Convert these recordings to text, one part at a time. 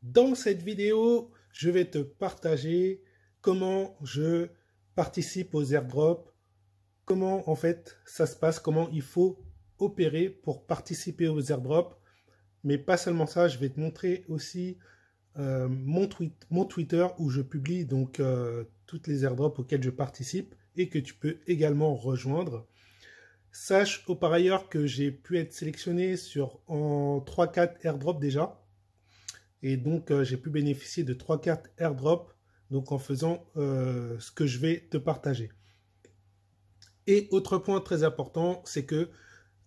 Dans cette vidéo, je vais te partager comment je participe aux airdrops, comment en fait ça se passe, comment il faut opérer pour participer aux airdrops. Mais pas seulement ça, je vais te montrer aussi mon Twitter où je publie donc toutes les airdrops auxquels je participe et que tu peux également rejoindre. Sache au par ailleurs que j'ai pu être sélectionné en 3-4 airdrops déjà. Et donc, j'ai pu bénéficier de 3 cartes airdrop donc en faisant ce que je vais te partager. Et autre point très important, c'est que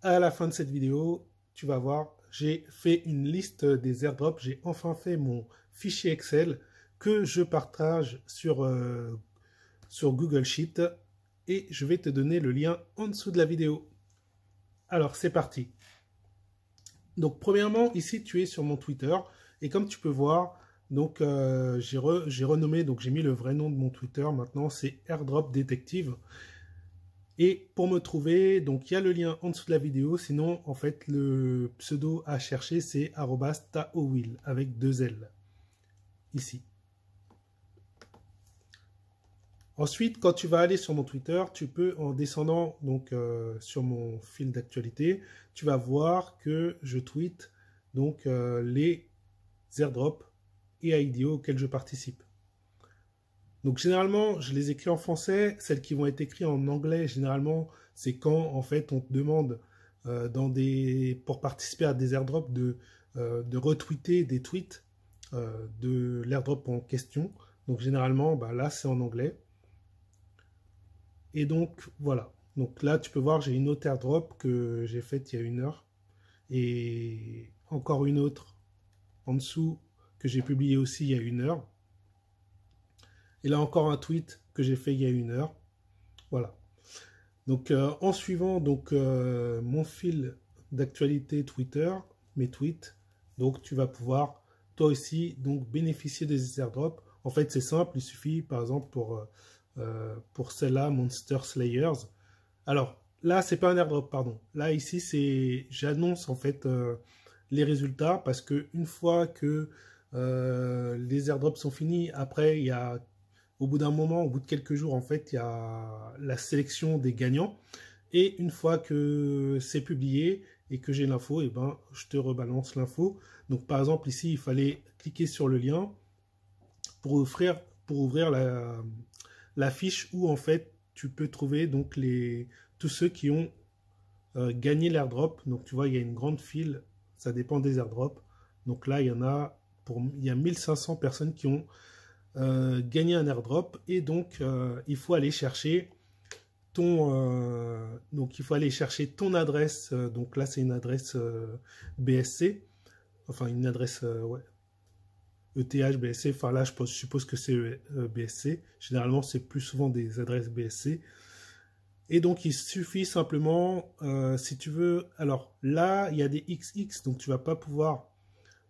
à la fin de cette vidéo, tu vas voir, j'ai fait une liste des airdrops. J'ai enfin fait mon fichier Excel que je partage sur Google Sheet et je vais te donner le lien en dessous de la vidéo. Alors, c'est parti. Donc, premièrement, ici, tu es sur mon Twitter. Et comme tu peux voir, donc j'ai renommé, donc j'ai mis le vrai nom de mon Twitter. Maintenant, c'est Airdrop Detective. Et pour me trouver, donc il y a le lien en dessous de la vidéo. Sinon, en fait, le pseudo à chercher, c'est @taowill avec 2 L. Ici. Ensuite, quand tu vas aller sur mon Twitter, tu peux, en descendant donc sur mon fil d'actualité, tu vas voir que je tweete donc les airdrops et IDO auxquels je participe. Donc généralement, je les écris en français. Celles qui vont être écrites en anglais, généralement, c'est quand en fait on te demande pour participer à des airdrops de retweeter des tweets de l'airdrop en question. Donc généralement, bah, là c'est en anglais. Et donc voilà. Donc là tu peux voir, j'ai une autre airdrop que j'ai faite il y a 1 heure. Et encore une autre en dessous que j'ai publiée aussi il y a 1 heure. Et là encore un tweet que j'ai fait il y a 1 heure. Voilà. Donc en suivant donc mon fil d'actualité Twitter, mes tweets, donc tu vas pouvoir toi aussi donc bénéficier des airdrops. En fait c'est simple, il suffit par exemple pour celle-là Monster Slayers. Alors là c'est pas un airdrop pardon. Là ici c'est j'annonce en fait les résultats parce que une fois que les airdrops sont finis, après il y a au bout d'un moment, au bout de quelques jours, en fait, il y a la sélection des gagnants. Et une fois que c'est publié et que j'ai l'info, et ben, je te rebalance l'info. Donc, par exemple, ici, il fallait cliquer sur le lien pour ouvrir la fiche où, en fait, tu peux trouver donc tous ceux qui ont gagné l'airdrop. Donc, tu vois, il y a une grande file. Ça dépend des airdrops. Donc là, il y a 1500 personnes qui ont gagner un airdrop et donc il faut aller chercher ton adresse. Donc là c'est une adresse BSC, enfin une adresse ouais, ETH BSC. Enfin là je suppose que c'est BSC. Généralement c'est plus souvent des adresses BSC. Et donc il suffit simplement si tu veux. Alors là il y a des XX, donc tu vas pas pouvoir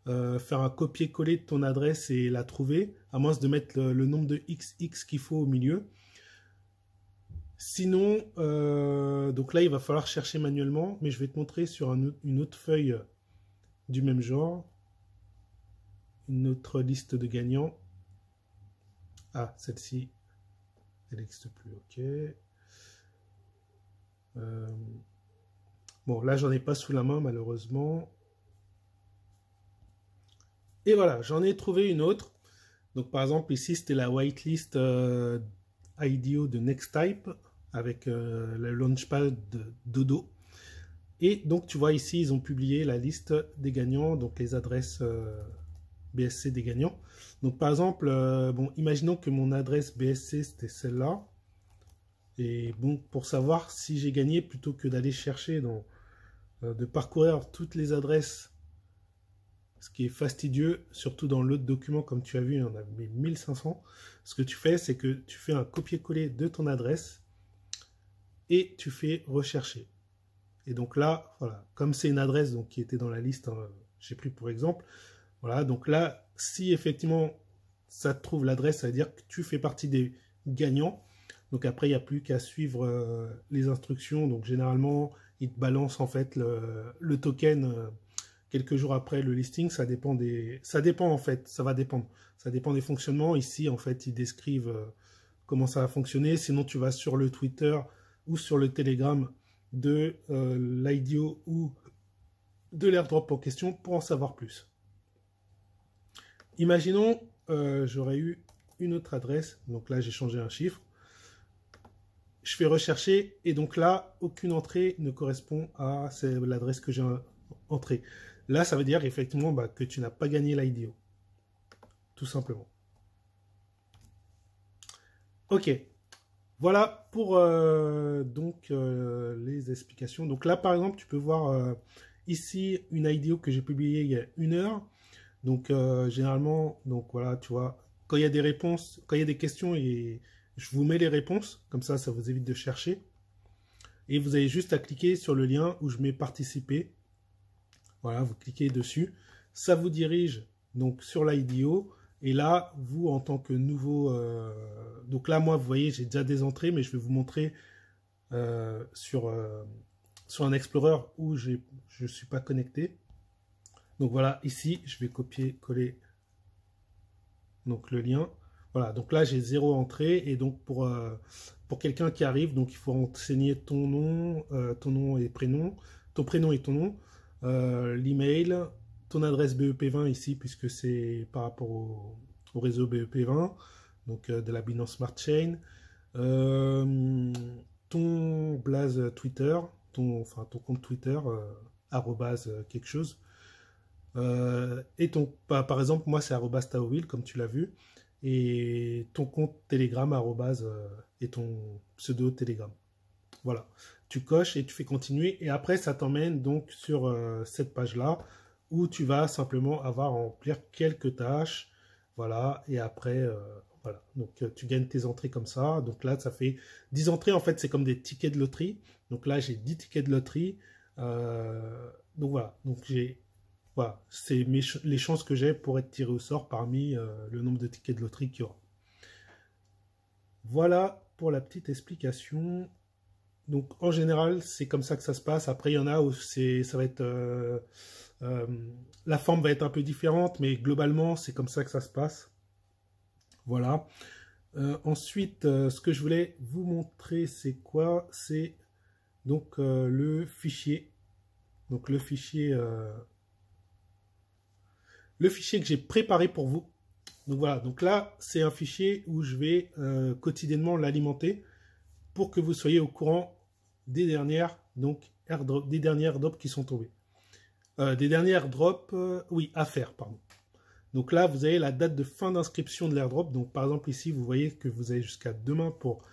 faire un copier-coller de ton adresse et la trouver, à moins de mettre le nombre de XX qu'il faut au milieu. Sinon, donc là, il va falloir chercher manuellement, mais je vais te montrer sur une autre feuille du même genre, une autre liste de gagnants. Ah, celle-ci, elle n'existe plus, ok. Bon, là, j'en ai pas sous la main, malheureusement. Et voilà, j'en ai trouvé une autre. Donc par exemple ici c'était la whitelist IDO de Nexttype avec le launchpad de Dodo. Et donc tu vois ici ils ont publié la liste des gagnants, donc les adresses BSC des gagnants. Donc par exemple, bon, imaginons que mon adresse BSC c'était celle-là. Et bon, pour savoir si j'ai gagné, plutôt que d'aller chercher de parcourir toutes les adresses, ce qui est fastidieux, surtout dans l'autre document, comme tu as vu, il y en a 1500. Ce que tu fais, c'est que tu fais un copier-coller de ton adresse et tu fais rechercher. Et donc là, voilà, comme c'est une adresse donc, qui était dans la liste, hein, je sais plus pour exemple, voilà, donc là, si effectivement ça te trouve l'adresse, ça veut dire que tu fais partie des gagnants. Donc après, il n'y a plus qu'à suivre les instructions. Donc généralement, il te balance en fait le token quelques jours après le listing, ça dépend en fait, ça va dépendre. Ça dépend des fonctionnements. Ici, en fait, ils décrivent comment ça va fonctionner. Sinon, tu vas sur le Twitter ou sur le Telegram de l'IDO ou de l'airdrop en question pour en savoir plus. Imaginons, j'aurais eu une autre adresse. Donc là, j'ai changé un chiffre. Je fais rechercher et donc là, aucune entrée ne correspond à l'adresse que j'ai entrée. Là, ça veut dire effectivement que tu n'as pas gagné l'IDO. Tout simplement. Ok. Voilà pour les explications. Donc là, par exemple, tu peux voir ici une IDO que j'ai publiée il y a 1 heure. Donc généralement, donc voilà, tu vois, quand il y a des réponses, quand il y a des questions, et je vous mets les réponses, comme ça vous évite de chercher. Et vous avez juste à cliquer sur le lien où je mets participer. Voilà, vous cliquez dessus. Ça vous dirige donc sur l'IDO. Et là, vous, en tant que nouveau... donc là, moi, vous voyez, j'ai déjà des entrées, mais je vais vous montrer sur un Explorer où je ne suis pas connecté. Donc voilà, ici, je vais copier-coller donc le lien. Voilà, donc là, j'ai 0 entrée. Et donc, pour quelqu'un qui arrive, donc il faut renseigner ton nom et prénom, ton prénom et ton nom, l'email, ton adresse BEP20 ici, puisque c'est par rapport au réseau BEP20, donc de la Binance Smart Chain, ton blaze Twitter, ton compte Twitter, arrobase quelque chose, et par exemple, moi c'est arrobase taowil, comme tu l'as vu, et ton compte Telegram, arrobase, et ton pseudo Telegram. Voilà, tu coches et tu fais continuer et après ça t'emmène donc sur cette page là où tu vas simplement avoir à remplir quelques tâches, voilà, et après voilà, donc tu gagnes tes entrées comme ça. Donc là ça fait 10 entrées, en fait c'est comme des tickets de loterie. Donc là j'ai 10 tickets de loterie, donc voilà, donc voilà, c'est les chances que j'ai pour être tiré au sort parmi le nombre de tickets de loterie qu'il y aura. Voilà pour la petite explication. Donc en général, c'est comme ça que ça se passe. Après, il y en a où ça va être la forme va être un peu différente, mais globalement, c'est comme ça que ça se passe. Voilà. Ensuite, ce que je voulais vous montrer, c'est quoi? C'est donc le fichier. Donc le fichier que j'ai préparé pour vous. Donc voilà. Donc là, c'est un fichier où je vais quotidiennement l'alimenter pour que vous soyez au courant des dernières airdrops qui sont tombées. Des dernières drops, oui, à faire, pardon. Donc là, vous avez la date de fin d'inscription de l'airdrop. Donc par exemple ici, vous voyez que vous avez jusqu'à demain pour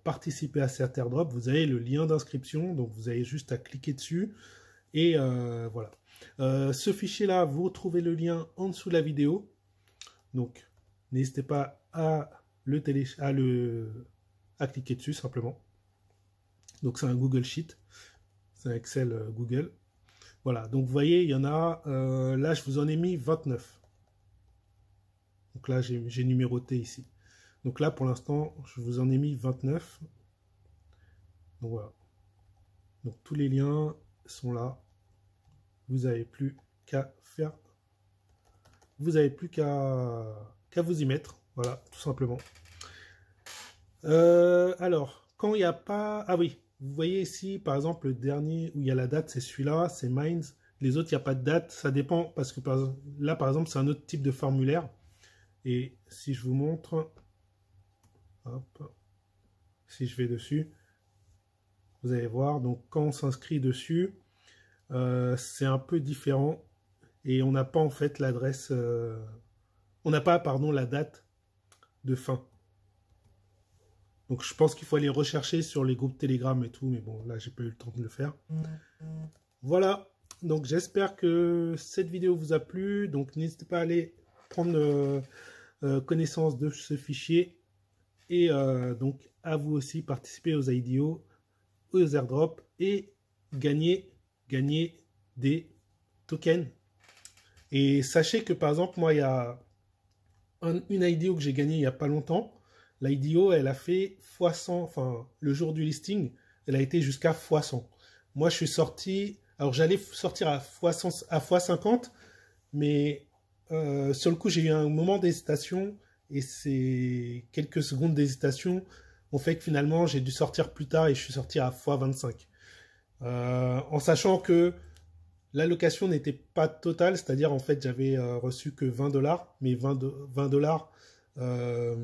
participer à cet airdrop. Vous avez le lien d'inscription, donc vous avez juste à cliquer dessus. Et voilà. Ce fichier-là, vous retrouvez le lien en dessous de la vidéo. Donc n'hésitez pas à cliquer dessus simplement. Donc c'est un Google Sheet, c'est un Excel Google. Voilà, donc vous voyez, il y en a, là je vous en ai mis 29. Donc là j'ai numéroté ici. Donc là pour l'instant je vous en ai mis 29. Donc voilà. Donc tous les liens sont là. Vous n'avez plus qu'à faire. Vous n'avez plus qu'à vous y mettre. Voilà, tout simplement. Alors, quand il n'y a pas... Ah oui, vous voyez ici, par exemple, le dernier où il y a la date, c'est celui-là, c'est Minds. Les autres, il n'y a pas de date. Ça dépend, parce que là, par exemple, c'est un autre type de formulaire. Et si je vous montre... Hop, si je vais dessus, vous allez voir. Donc, quand on s'inscrit dessus, c'est un peu différent. Et on n'a pas, en fait, l'adresse... on n'a pas, pardon, la date de fin. Donc je pense qu'il faut aller rechercher sur les groupes Telegram et tout, mais bon, là j'ai pas eu le temps de le faire. Voilà, donc j'espère que cette vidéo vous a plu. Donc n'hésitez pas à aller prendre connaissance de ce fichier et donc à vous aussi participer aux IDO, aux airdrops et gagner des tokens. Et sachez que par exemple, moi il y a une IDO que j'ai gagnée il n'y a pas longtemps. L'IDO, elle a fait x100, enfin, le jour du listing, elle a été jusqu'à x100. Moi, je suis sorti Alors j'allais sortir à x50, mais sur le coup j'ai eu un moment d'hésitation et ces quelques secondes d'hésitation ont fait que finalement j'ai dû sortir plus tard et je suis sorti à x25. En sachant que l'allocation n'était pas totale, c'est-à-dire en fait j'avais reçu que 20 $, mais 20 $,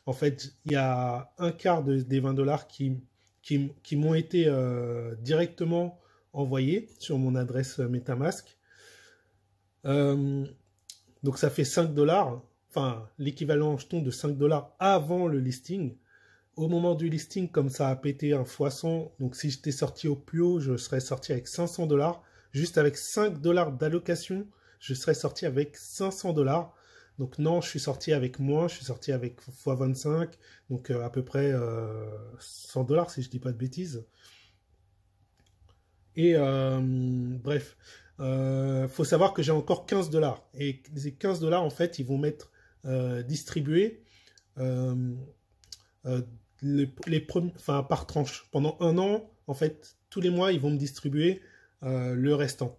en fait il y a un quart des 20 $ qui m'ont été directement envoyés sur mon adresse MetaMask. Donc ça fait 5 $, enfin l'équivalent jeton de 5 $ avant le listing. Au moment du listing, comme ça a pété un x100, donc si j'étais sorti au plus haut, je serais sorti avec 500 $. Juste avec 5 $ d'allocation, je serais sorti avec 500 $. Donc non, je suis sorti avec moins, je suis sorti avec x25, donc à peu près 100 $ si je dis pas de bêtises. Et bref, faut savoir que j'ai encore 15 $. Et ces 15 $, en fait, ils vont m'être distribués enfin, par tranche. Pendant un an, en fait, tous les mois, ils vont me distribuer le restant.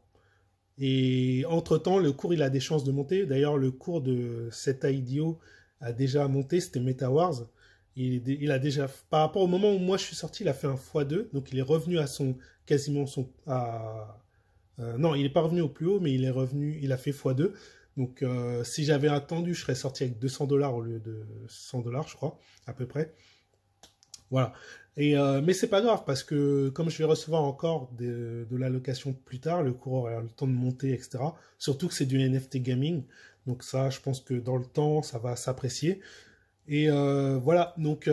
Et entre-temps, le cours, il a des chances de monter. D'ailleurs, le cours de cet IDO a déjà monté, c'était MetaWars. Il a déjà, par rapport au moment où moi je suis sorti, il a fait un x2, donc il est revenu à quasiment non, il n'est pas revenu au plus haut, mais il est revenu, il a fait x2. Donc si j'avais attendu, je serais sorti avec 200 $ au lieu de 100 $, je crois, à peu près. Voilà. Mais c'est pas grave parce que comme je vais recevoir encore de l'allocation plus tard, le cours aura le temps de monter, etc. Surtout que c'est du NFT gaming. Donc ça, je pense que dans le temps, ça va s'apprécier. Et voilà, donc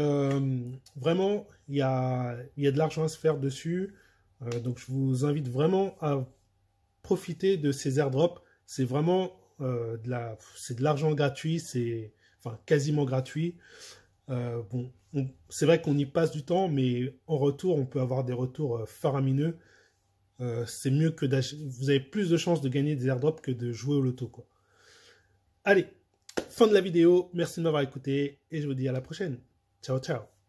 vraiment, il y a de l'argent à se faire dessus. Donc je vous invite vraiment à profiter de ces airdrops. C'est vraiment c'est de l'argent gratuit, c'est enfin quasiment gratuit. Bon, c'est vrai qu'on y passe du temps, mais en retour, on peut avoir des retours faramineux. C'est mieux que vous avez plus de chances de gagner des airdrops que de jouer au loto, quoi. Allez, fin de la vidéo. Merci de m'avoir écouté et je vous dis à la prochaine. Ciao, ciao.